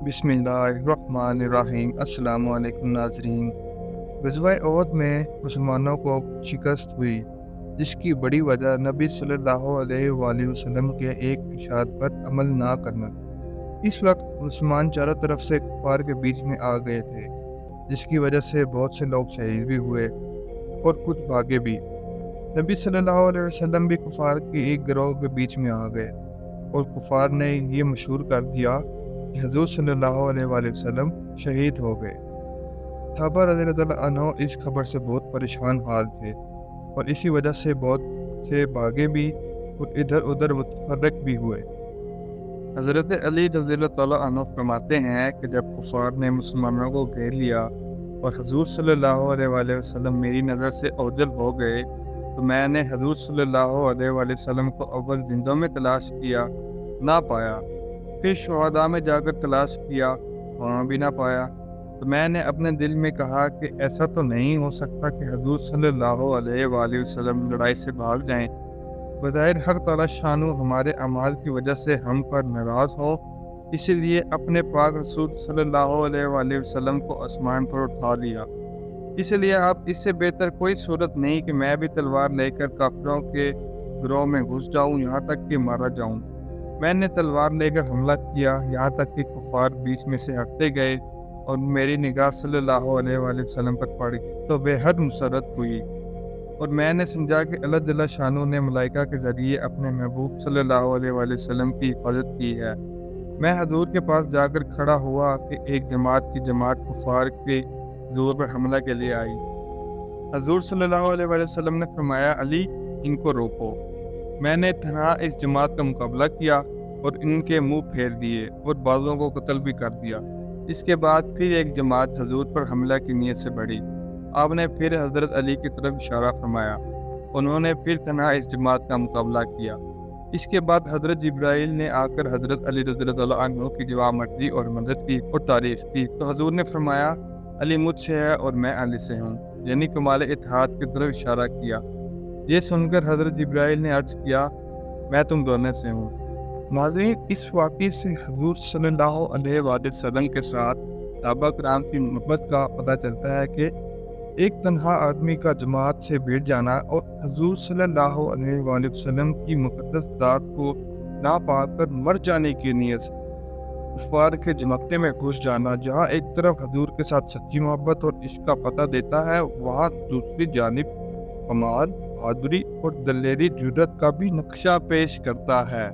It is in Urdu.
بسم اللہ الرحمن الرحیم۔ السلام علیکم ناظرین۔ غزوہ احد میں مسلمانوں کو شکست ہوئی، جس کی بڑی وجہ نبی صلی اللہ علیہ وآلہ وسلم کے ایک ارشاد پر عمل نہ کرنا تھا۔ اس وقت مسلمان چاروں طرف سے کفار کے بیچ میں آ گئے تھے، جس کی وجہ سے بہت سے لوگ شہید بھی ہوئے اور کچھ بھاگے بھی۔ نبی صلی اللہ علیہ وسلم بھی کفار کے ایک گروہ کے بیچ میں آ گئے اور کفار نے یہ مشہور کر دیا کہ حضور صلی اللہ علیہ وآلہ وسلم شہید ہو گئے۔ صحابہ رضی اللہ عنہ اس خبر سے بہت پریشان حال تھے اور اسی وجہ سے بہت سے بھاگے بھی اور ادھر ادھر متفرق بھی ہوئے۔ حضرت علی رضی اللہ عنہ فرماتے ہیں کہ جب کفار نے مسلمانوں کو گھیر لیا اور حضور صلی اللہ علیہ وآلہ وسلم میری نظر سے اوجھل ہو گئے تو میں نے حضور صلی اللہ علیہ وآلہ وسلم کو اول زندوں میں تلاش کیا، نہ پایا۔ پھر شہداء میں جا کر تلاش کیا، وہاں بھی نہ پایا۔ تو میں نے اپنے دل میں کہا کہ ایسا تو نہیں ہو سکتا کہ حضور صلی اللہ علیہ وآلہ وسلم لڑائی سے بھاگ جائیں۔ بظاہر حق تعالی شانو ہمارے اعمال کی وجہ سے ہم پر ناراض ہو، اسی لیے اپنے پاک رسول صلی اللہ علیہ وآلہ وسلم کو آسمان پر اٹھا لیا۔ اس لیے اب اس سے بہتر کوئی صورت نہیں کہ میں بھی تلوار لے کر کافروں کے گروہ میں گھس جاؤں یہاں تک کہ مارا جاؤں۔ میں نے تلوار لے کر حملہ کیا یہاں تک کہ کفار بیچ میں سے ہٹتے گئے اور میری نگاہ صلی اللہ علیہ وآلہ وسلم پر پڑ گئی تو بے حد مسرت ہوئی، اور میں نے سمجھا کہ اللہ جل شانہ نے ملائکہ کے ذریعے اپنے محبوب صلی اللہ علیہ وآلہ وسلم کی حفاظت کی ہے۔ میں حضور کے پاس جا کر کھڑا ہوا کہ ایک جماعت کی جماعت کفار کے زور پر حملہ کے لیے آئی۔ حضور صلی اللہ علیہ وآلہ وسلم نے فرمایا، علی ان کو روکو۔ میں نے تنہا اس جماعت کا مقابلہ کیا اور ان کے منہ پھیر دیے اور بعضوں کو قتل بھی کر دیا۔ اس کے بعد پھر ایک جماعت حضور پر حملہ کی نیت سے بڑھی۔ آپ نے پھر حضرت علی کی طرف اشارہ فرمایا، انہوں نے پھر تنہا اس جماعت کا مقابلہ کیا۔ اس کے بعد حضرت جبرائیل نے آ کر حضرت علی رضی اللہ عنہ کی جواب مرضی اور مدد کی اور تعریف کی تو حضور نے فرمایا، علی مجھ سے ہے اور میں علی سے ہوں، یعنی کمال اتحاد کی طرف اشارہ کیا۔ یہ سن کر حضرت جبرائیل نے عرض کیا، میں تم دونوں سے ہوں۔ ناظرین، اس واقعے سے حضور صلی اللہ علیہ وآلہ وسلم کے ساتھ صحابہ کرام کی محبت کا پتہ چلتا ہے کہ ایک تنہا آدمی کا جماعت سے بھیڑ جانا اور حضور صلی اللہ علیہ وآلہ وسلم کی مقدس ذات کو نہ پا کر مر جانے کی نیت سے کفار کے جمکتے میں گھس جانا، جہاں ایک طرف حضور کے ساتھ سچی محبت اور عشق کا پتہ دیتا ہے، وہاں دوسری جانب کمال، بہادری اور دلیری جرأت کا بھی نقشہ پیش کرتا ہے۔